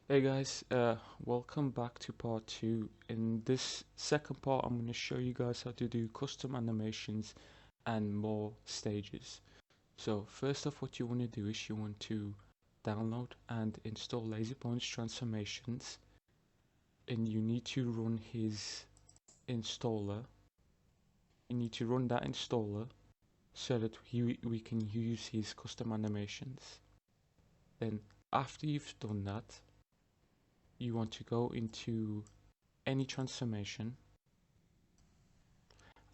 Hey guys, welcome back to part 2. In this second part, I'm going to show you guys how to do custom animations and more stages. So first off, what you want to do is you want to download and install Lazybones transformations, and you need to run his installer. You need to run that installer so that we can use his custom animations. Then after you've done that, you want to go into any transformation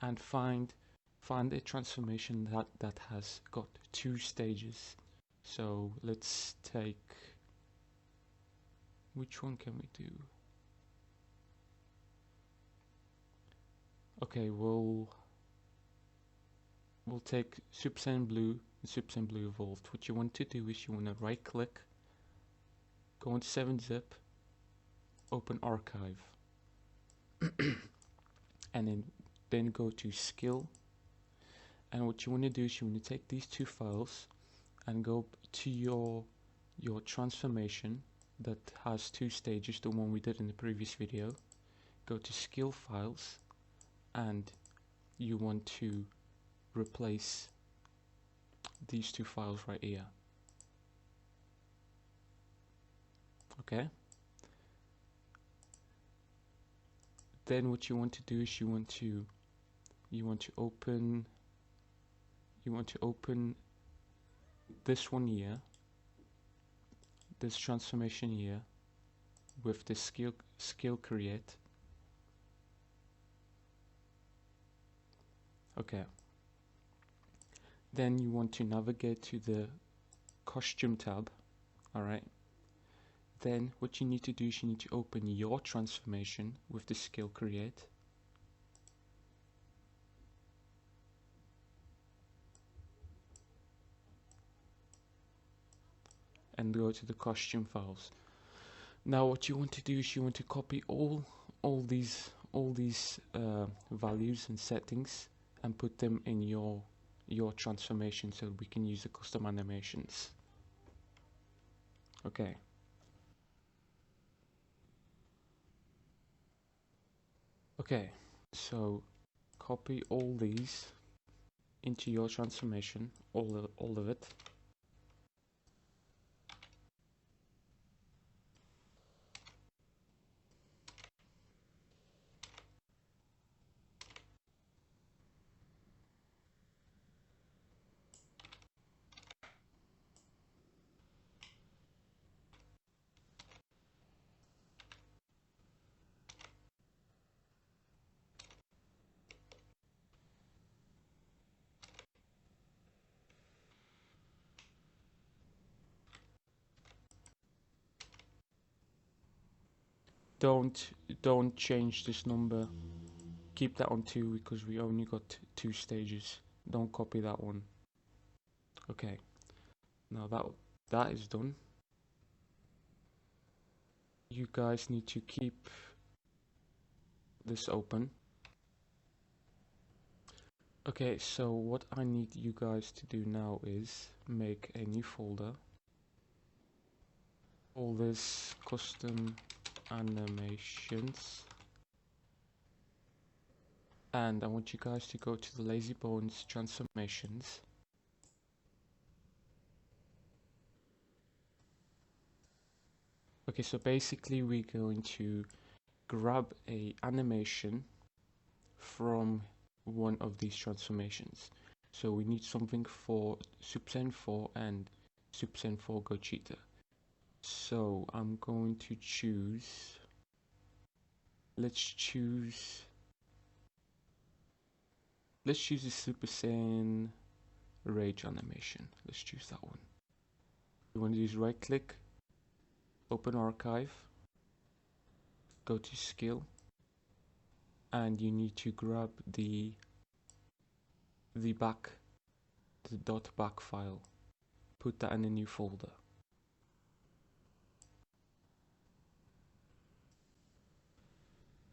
and find a transformation that has got 2 stages. So let's take, which one can we do? Okay, we'll take Super Saiyan Blue and Super Saiyan Blue Evolved. What you want to do is you want to right click, go into 7-zip, open archive, and then go to skill. And what you want to do is you want to take these 2 files and go to your transformation that has 2 stages, the one we did in the previous video. Go to skill files and you want to replace these 2 files right here. Okay, then what you want to do is you want to open this one here, this transformation here, with the skill create. Okay, then you want to navigate to the costume tab. Alright, then what you need to do is you need to open your transformation with the skill create. And go to the costume files. Now what you want to do is you want to copy all these values and settings and put them in your transformation so we can use the custom animations. Okay. Okay, so copy all these into your transformation, all of it. Don't change this number. Keep that on 2 because we only got 2 stages. Don't copy that one. Okay. Now that is done. You guys need to keep this open. Okay, so what I need you guys to do now is make a new folder. All this custom animations. And I want you guys to go to the Lazybones transformations. Okay, so basically we're going to grab a animation from one of these transformations. So we need something for Super Saiyan 4 and Super Saiyan 4 Gogeta. So I'm going to choose, let's choose the Super Saiyan Rage animation. Let's choose that one. You want to use right click, open archive, go to skill, and you need to grab the .back file, put that in a new folder.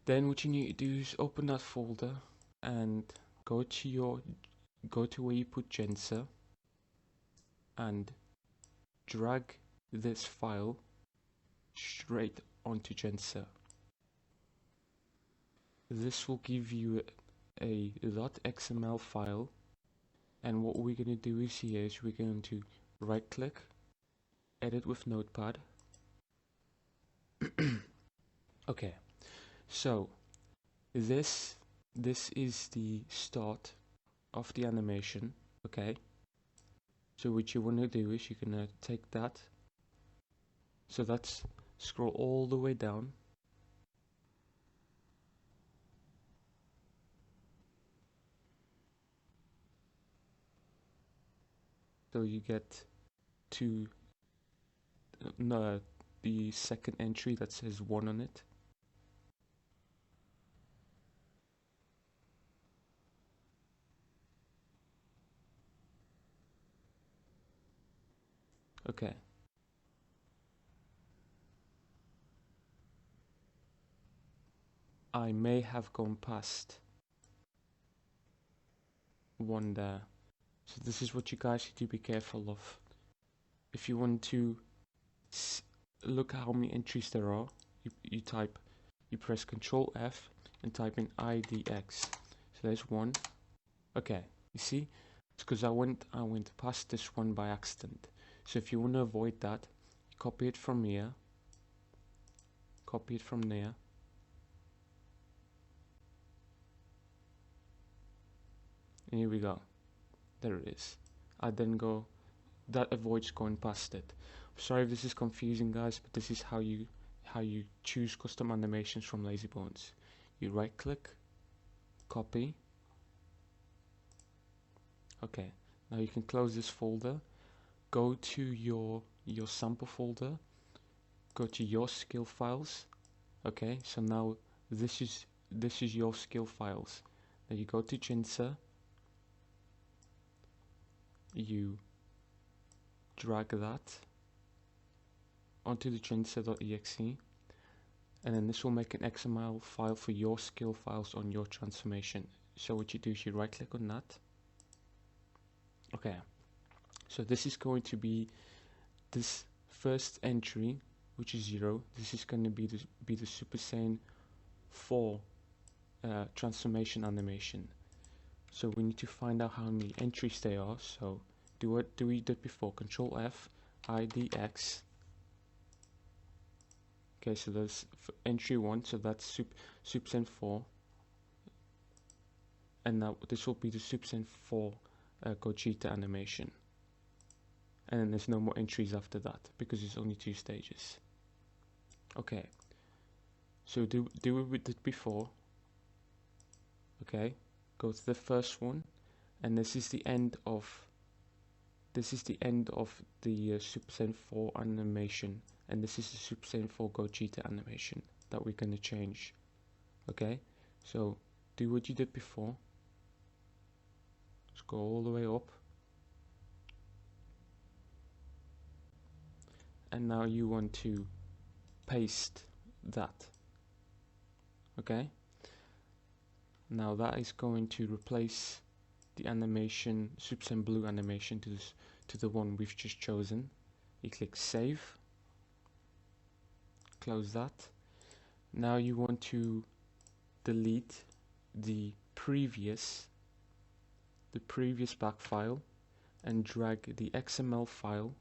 Then what you need to do is open that folder and go to where you put jinsa and drag this file straight onto jinsa. This will give you a .xml file, and what we're going to do is we're going to right click, edit with notepad. Okay, so this is the start of the animation. Okay, so what you want to do is you're going to take that, so that's scroll all the way down. So you get to the second entry that says 1 on it. Okay. I may have gone past 1 there. So this is what you guys need to be careful of. If you want to look at how many entries there are, you press Control F and type in IDX. So there's 1. Okay, you see, it's because I went past this one by accident. So if you want to avoid that, copy it from here, copy it from there, and here we go. There it is. I then go, that avoids going past it. Sorry if this is confusing, guys, but this is how you choose custom animations from Lazybones. You right click, copy. Okay, now you can close this folder, go to your sample folder, go to your skill files. Okay, so now this is your skill files. Now you go to jinsa, you drag that onto the jinsa.exe, and then this will make an XML file for your skill files on your transformation. So what you do is you right click on that. Okay, so this is going to be this first entry, which is 0. This is going to be the Super Saiyan 4 transformation animation. So we need to find out how many entries they are. So do what we did before. Control F, IDX. Okay, so that's entry 1. So that's Super Saiyan 4. And now this will be the Super Saiyan 4 Gogeta animation. And then there's no more entries after that because it's only 2 stages. Okay, so do what we did before. Okay, go to the first one, and this is the end of the Super Saiyan 4 animation, and this is the Super Saiyan 4 Gogeta animation that we're going to change. Okay, so do what you did before. Let's go all the way up. And now you want to paste that. Okay, now that is going to replace the animation, Super Saiyan Blue animation, to the one we've just chosen. You click save, close that. Now you want to delete the previous back file and drag the XML file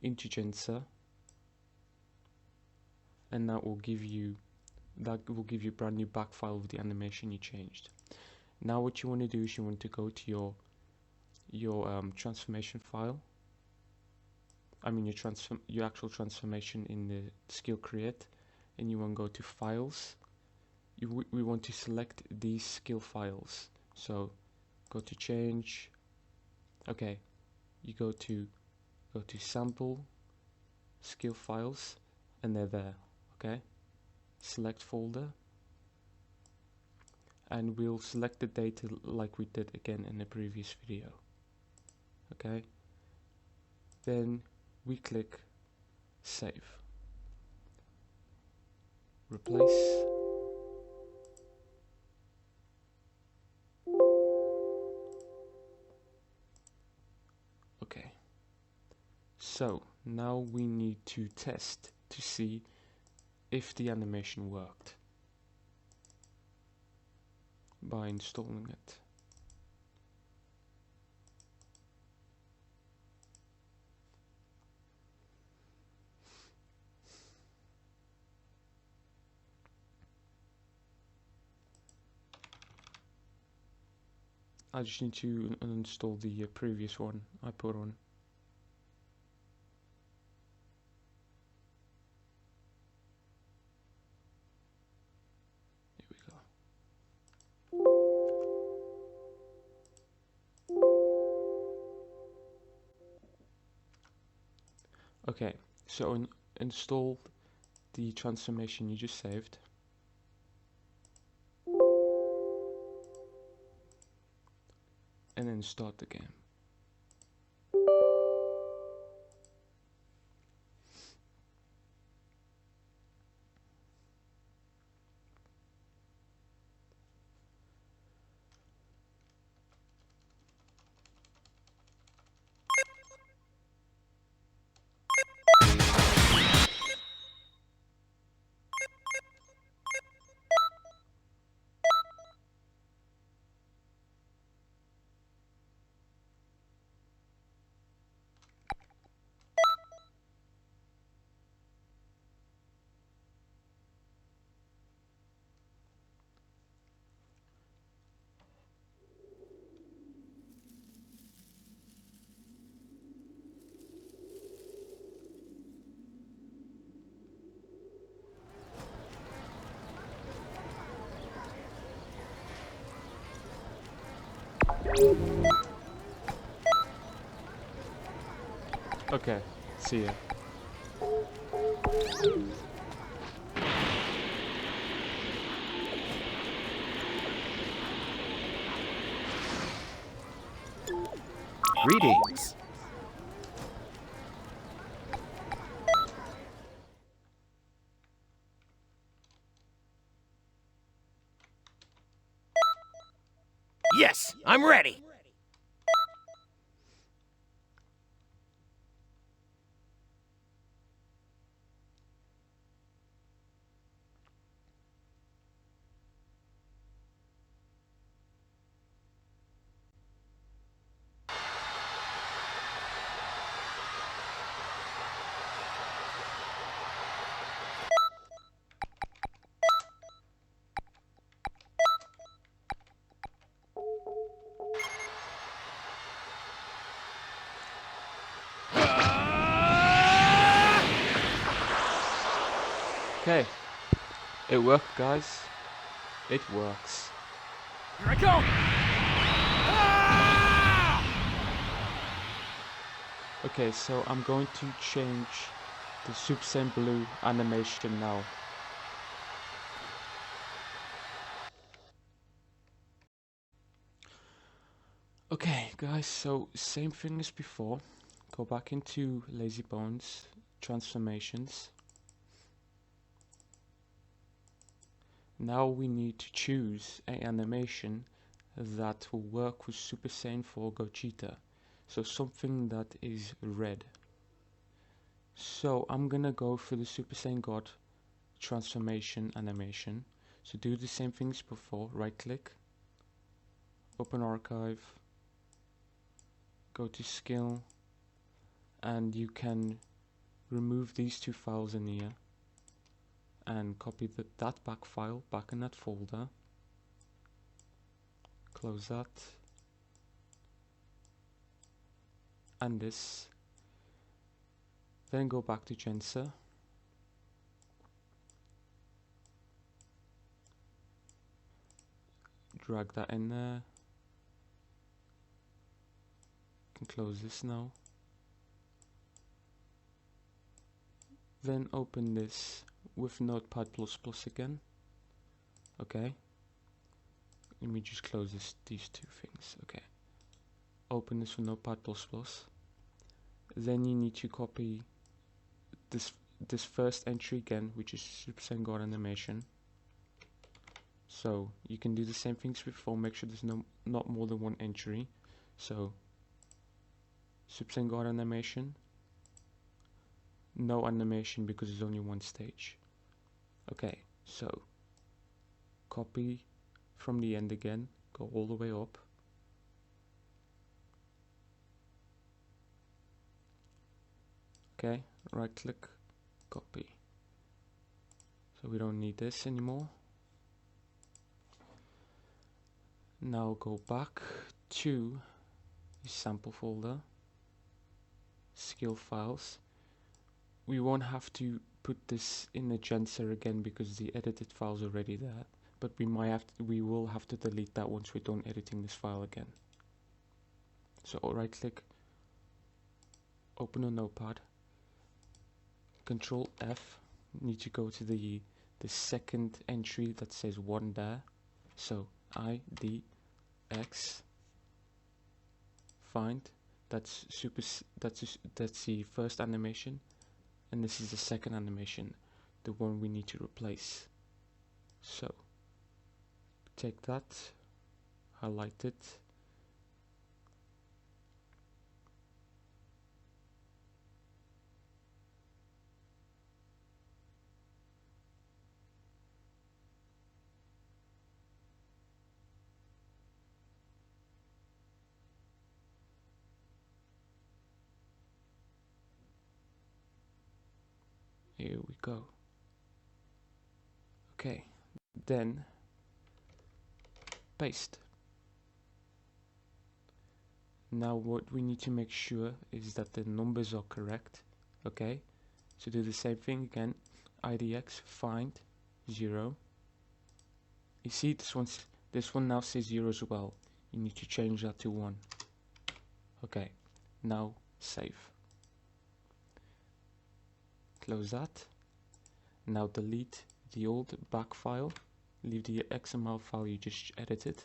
into jinsa, and that will give you a brand new back file of the animation you changed. Now what you want to do is you want to go to your transformation file. I mean your actual transformation in the skill create, and you want to go to files. We want to select these skill files. So go to change. Okay, you go to sample skill files, and they're there. Okay, select folder, and we'll select the data like we did again in the previous video. Okay, then we click save, replace. Okay, so now we need to test to see if the animation worked by installing it. I just need to uninstall the previous one I put on. Here we go. Okay, so install the transformation you just saved. And then start the game. Okay, see ya. Greetings. Yes, I'm ready. Okay, it worked, guys. It works. Here I go. Okay, so I'm going to change the Super Saiyan Blue animation now. Okay, guys, so same thing as before. Go back into Lazy Bones transformations. Now we need to choose an animation that will work with Super Saiyan 4 Gogeta. So something that is red. So I'm gonna go for the Super Saiyan God transformation animation. So do the same things before. Right click, open archive, go to skill, and you can remove these two files in here and copy that back file back in that folder. Close that and this. Then go back to jinsa. Drag that in there. Can close this now. Then open this with Notepad++ again. Okay. Let me just close these two things. Okay. Open this with Notepad++. Then you need to copy this first entry again, which is Super Saiyan God animation. So you can do the same things before. Make sure there's not more than one entry. So Super Saiyan God animation, no animation because it's only one stage. Okay, so copy from the end again, go all the way up. Okay, right click, copy. So we don't need this anymore. Now go back to the sample folder, skill files. We won't have to put this in the jinsa again because the edited file's already there, but we will have to delete that once we're done editing this file again. So right click, open a notepad, Control F, need to go to the second entry that says 1 there. So ID X find, that's the first animation, and this is the second animation, the one we need to replace. So take that, highlight it, here we go. Okay, then paste. Now what we need to make sure is that the numbers are correct. Okay, so do the same thing again, IDX find 0. You see this one now says 0 as well. You need to change that to 1. Okay, now save. Close that. Now delete the old back file, leave the XML file you just edited,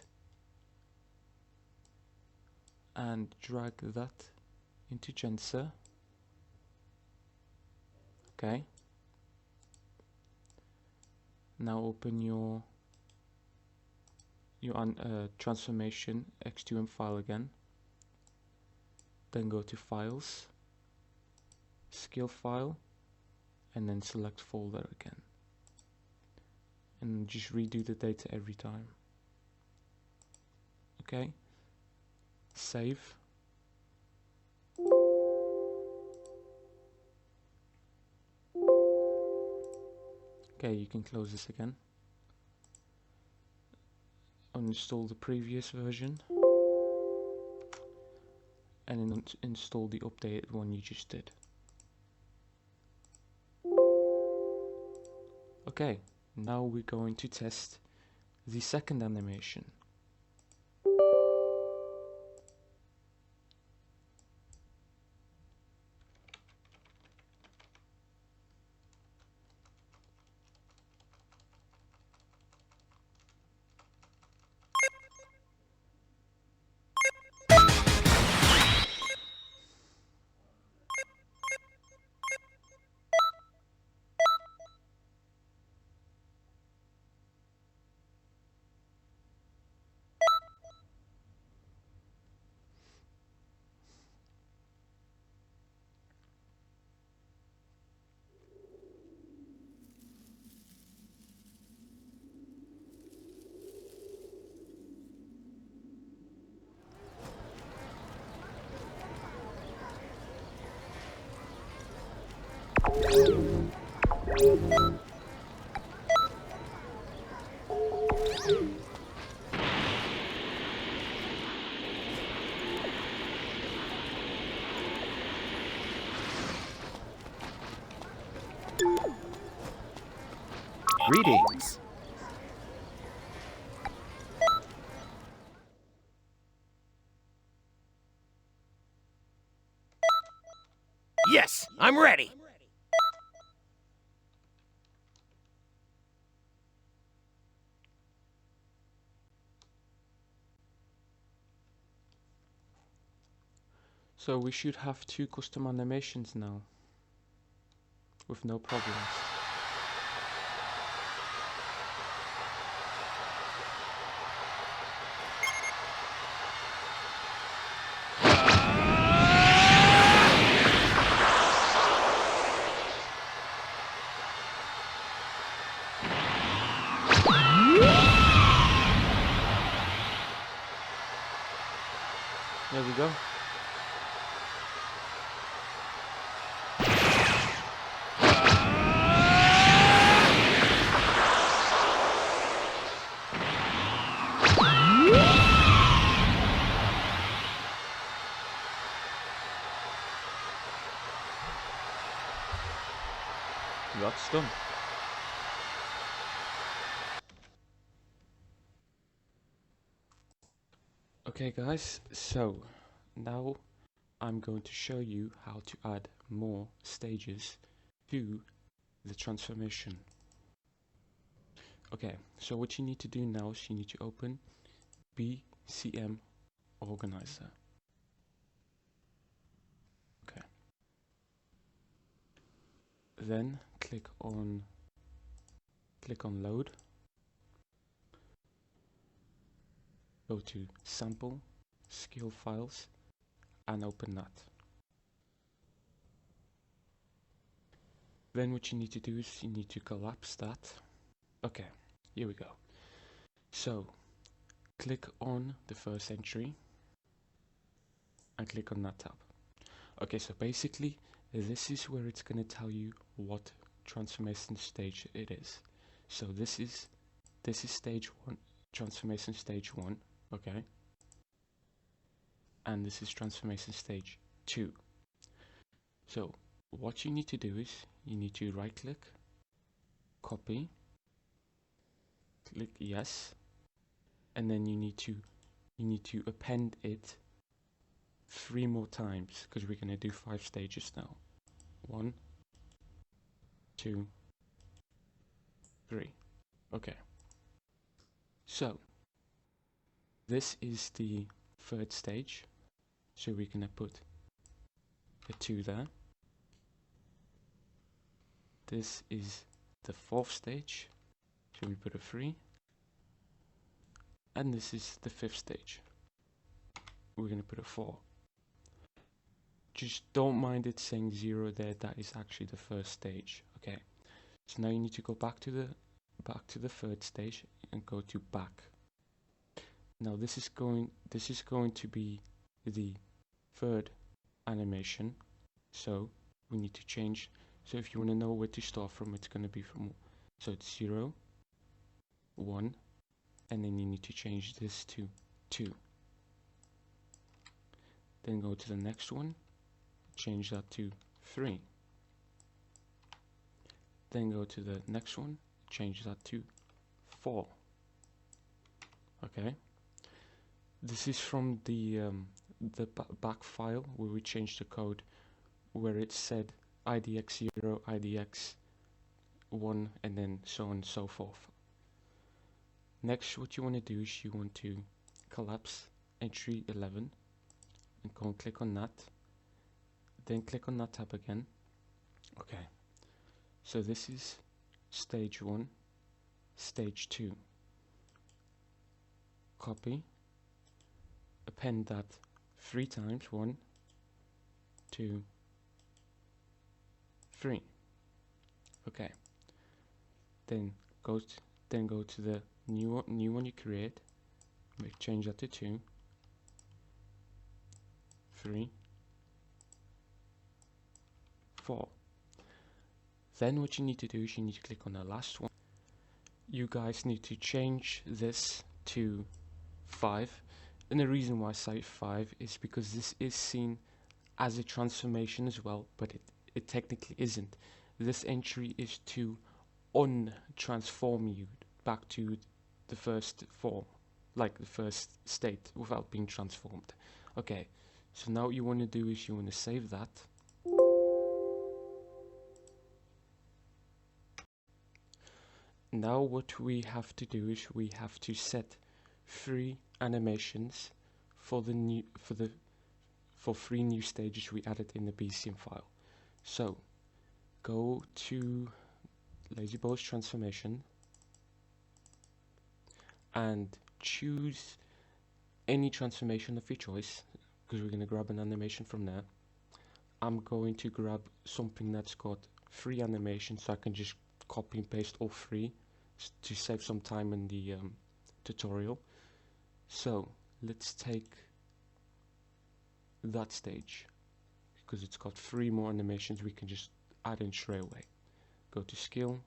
and drag that into jinsa. Okay. Now open your transformation X2M file again. Then go to Files, Skill File, and then select Folder again. And just redo the data every time. Okay. Save. Okay, you can close this again. Uninstall the previous version and then install the updated one you just did. Okay, now we're going to test the second animation. Greetings. Yes, I'm ready. So we should have 2 custom animations now, with no problems. we go. That's done. Okay guys, so now I'm going to show you how to add more stages to the transformation. Okay, so what you need to do now is you need to open BCM Organizer. Okay. Then click on load. Go to sample, skill files, and open that. Then what you need to do is you need to collapse that. Okay, here we go. So click on the first entry and click on that tab. Okay, so basically this is where it's going to tell you what transformation stage it is. So this is stage 1, transformation stage 1, okay? And this is transformation stage 2. So what you need to do is you need to right click, copy, click yes, and then you need to append it 3 more times, because we're going to do 5 stages now. 1, 2, 3. Okay. So this is the 3rd stage. So we're going to put a 2 there. This is the 4th stage. So we put a 3. And this is the 5th stage. We're going to put a 4. Just don't mind it saying 0 there, that is actually the 1st stage. Okay. So now you need to go back to the 3rd stage and go to back. Now this is going to be the 3rd animation. So we need to change. So if you want to know where to start from, it's going to be from, so it's 0, 1, and then you need to change this to 2. Then go to the next one, change that to 3. Then go to the next one, change that to 4. Okay. This is from the back file where we changed the code, where it said IDX 0, IDX 1, and then so on and so forth. Next, what you want to do is you want to collapse entry 11 and go and click on that. Then click on that tab again. Okay. So this is stage 1, stage 2. Copy. Append that 3 times. 1, 2, 3. Okay. Then go to the new one you create. Change that to 2, 3, 4. Then what you need to do is you need to click on the last one. You guys need to change this to 5. And the reason why I say 5 is because this is seen as a transformation as well, but it technically isn't. This entry is to untransform you back to the first form, like the first state, without being transformed. Okay, so now what you want to do is you want to save that. Now what we have to do is we have to set 3 animations for the 3 new stages we added in the BCM file. So go to Lazybones transformation and choose any transformation of your choice, because we're going to grab an animation from there. I'm going to grab something that's got 3 animations, so I can just copy and paste all 3 to save some time in the tutorial. So let's take that stage, because it's got 3 more animations we can just add in straight away. Go to skill,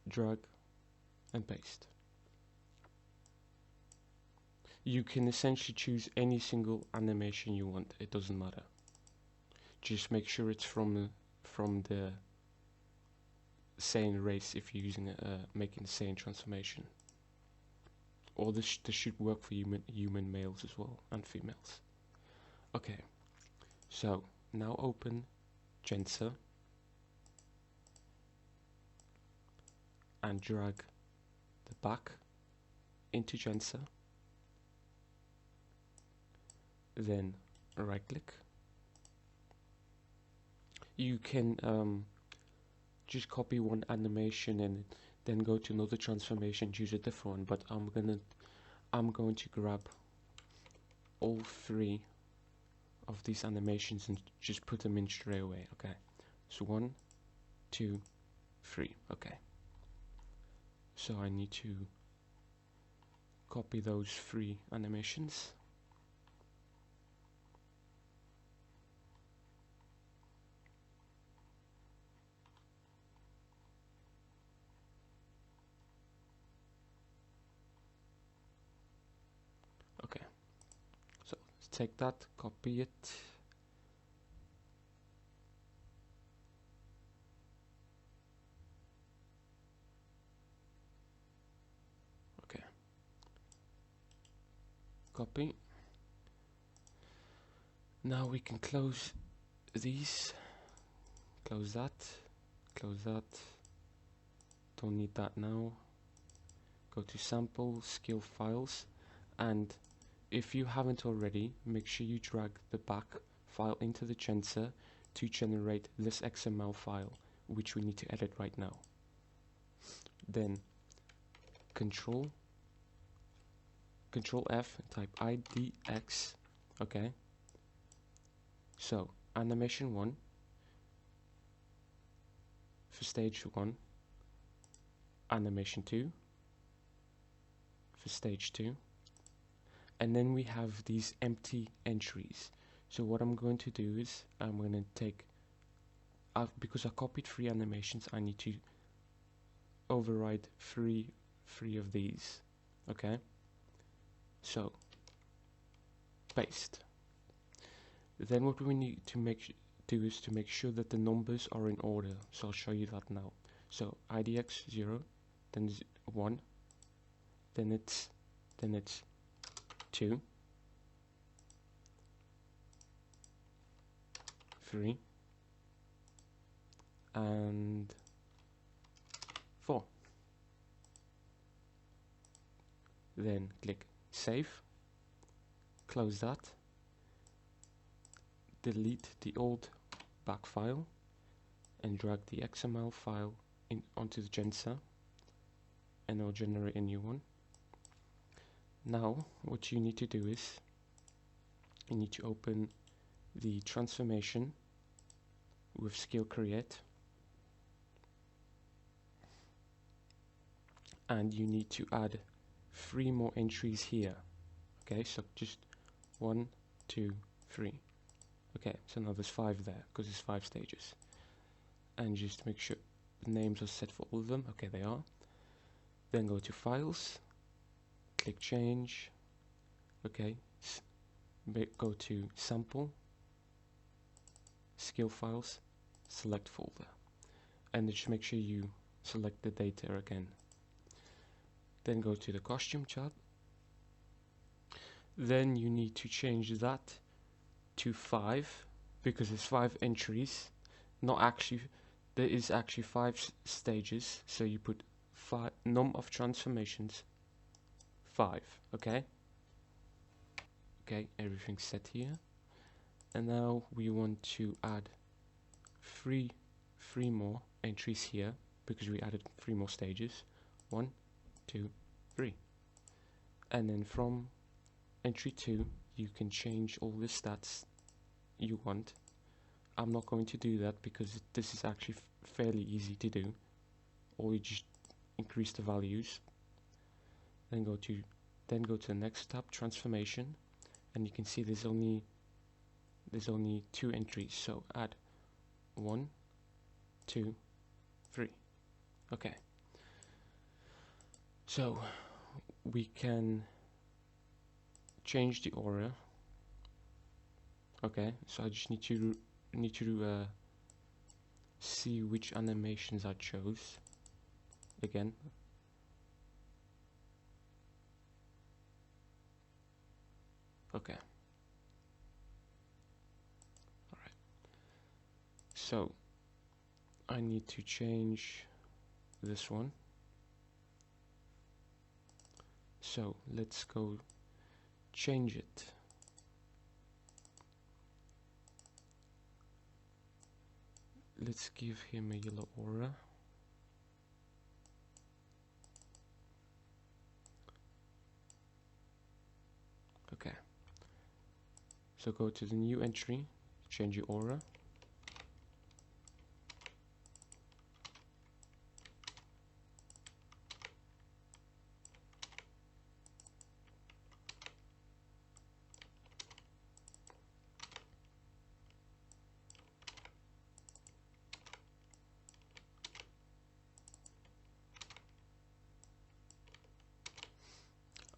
drag and paste. You can essentially choose any single animation you want, it doesn't matter. Just make sure it's from the same race if you're using making the same transformation. Or this should work for human males as well, and females. Okay, so now open jinsa and drag the back into jinsa. Then right click. You can just copy one animation and then go to another transformation, choose a different one, but I'm going to grab all 3 of these animations and just put them in straight away. Okay, so 1, 2, 3. Okay, so I need to copy those 3 animations. Okay, so let's take that, copy it. Okay, copy. Now we can close these, close that, don't need that now. Go to sample, skill files, and if you haven't already, make sure you drag the back file into the jinsa to generate this XML file, which we need to edit right now. Then Control F, type IDX. Okay, so animation 1 for stage 1, animation 2 for stage 2, and then we have these empty entries. So what I'm going to do is I'm going to take, because I copied 3 animations, I need to override three of these. Okay, so paste. Then what we need to do is to make sure that the numbers are in order. So I'll show you that now. So IDX 0, then 1, then it's 2, 3, and 4. Then click save, close that, delete the old back file and drag the XML file onto the jinsa, and it'll generate a new one. Now what you need to do is you need to open the transformation with skill create, and you need to add 3 more entries here. Okay, so just 1, 2, 3. Okay, so now there's 5 there because it's 5 stages, and just make sure the names are set for all of them. Okay, they are. Then go to files, click change. Okay, go to sample, skill files, select folder, and just make sure you select the data again. Then go to the costume tab. Then you need to change that to 5 because there's 5 entries. Not actually, there is actually 5 stages, so you put num of transformations 5. Okay, everything's set here, and now we want to add 3 more entries here because we added 3 more stages. 1, 2, 3, and then from entry 2 you can change all the stats you want. I'm not going to do that because this is actually fairly easy to do. Or you just increase the values. Then go to the next tab, transformation, and you can see there's only 2 entries, so add 1, 2, 3. Okay, so we can change the aura. Okay, so I just need to see which animations I chose again. Okay. Alright. So I need to change this one. So let's go change it. Let's give him a yellow aura. Okay. So go to the new entry, change your aura.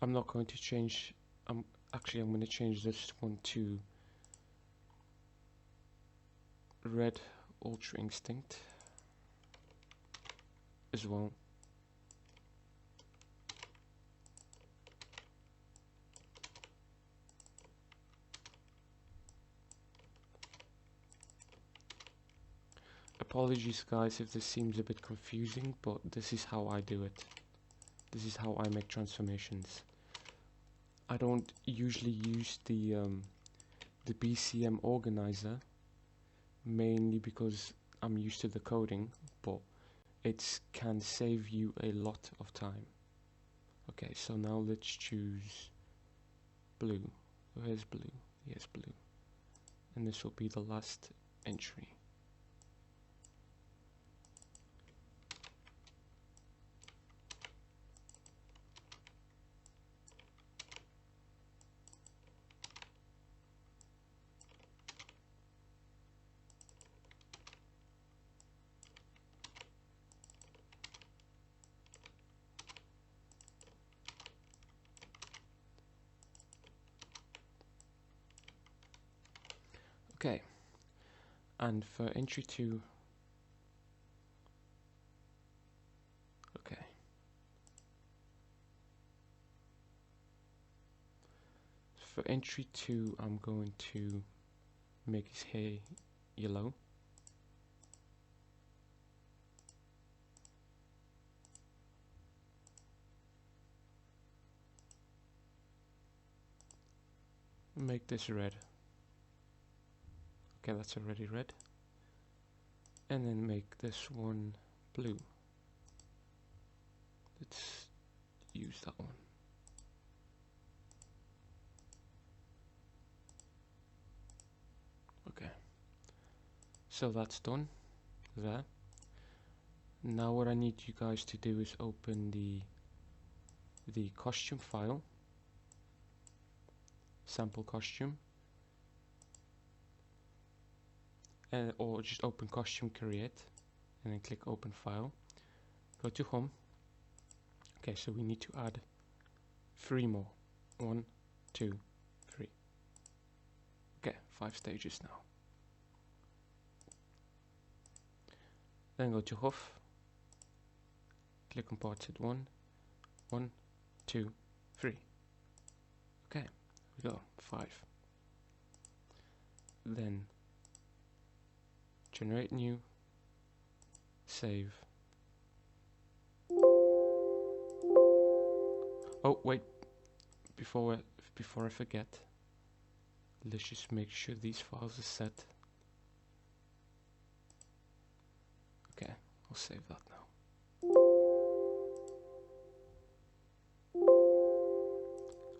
I'm not going to change, actually I'm going to change this one to red ultra instinct as well. Apologies guys if this seems a bit confusing, but this is how I do it. This is how I make transformations. I don't usually use the BCM organizer, mainly because I'm used to the coding, but it can save you a lot of time. Okay, so now let's choose blue. Where's blue? Yes, blue. And this will be the last entry. Okay, and for entry 2, okay, for entry 2 I'm going to make his hair yellow. Make this red. Okay, that's already red. And then make this one blue. Let's use that one. Okay, so that's done there. Now what I need you guys to do is open the costume file, sample costume, or just open costume create and then click open file. Go to home. Okay, so we need to add 3 more. 1, 2, 3. Okay, 5 stages now. Then go to Huff. Click on parted 1, 1, 2, 3. Okay, we go 5. Then generate new, save. Oh wait, before I forget, let's just make sure these files are set. Okay, I'll save that now.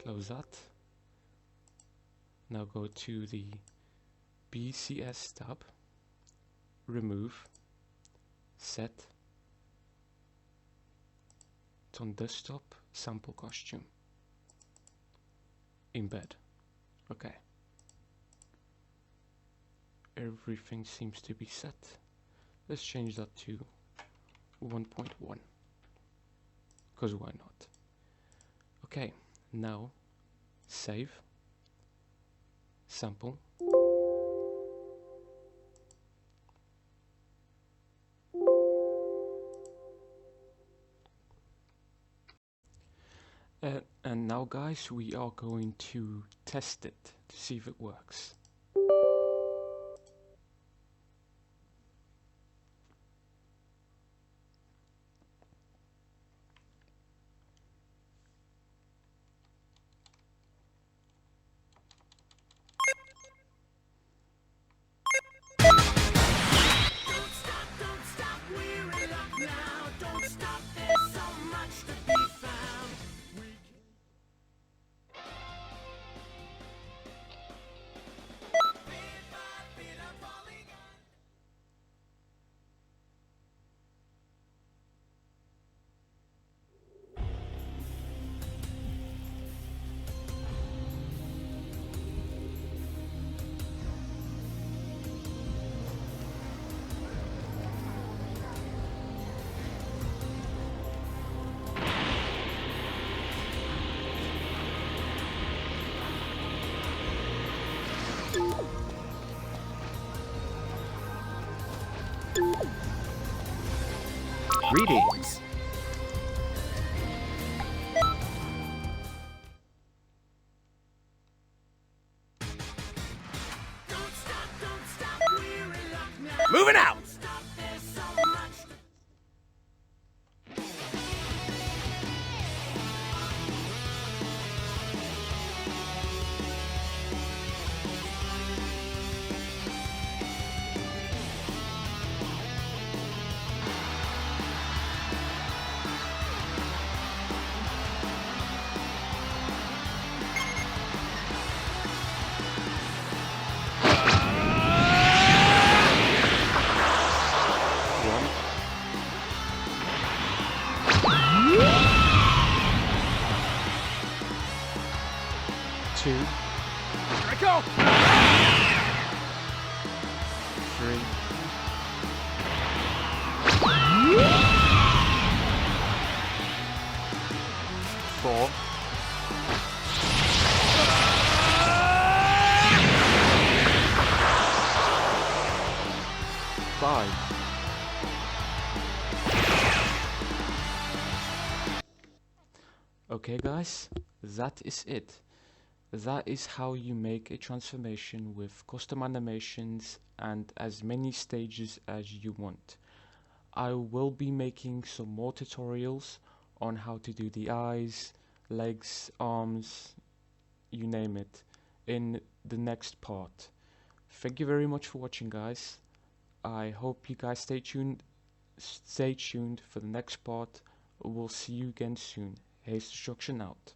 Close that. Now go to the BCS tab, remove, set. It's on desktop, sample costume, embed. Okay. Everything seems to be set. Let's change that to 1.1. Because why not? Okay, now save, sample. And now guys, we are going to test it to see if it works. Greetings. Moving out! Two, Here I go! 3, 4, 5. Okay guys, that is it. That is how you make a transformation with custom animations and as many stages as you want. I will be making some more tutorials on how to do the eyes, legs, arms, you name it, in the next part. Thank you very much for watching guys. I hope you guys stay tuned for the next part. We'll see you again soon. Haze Destruction out.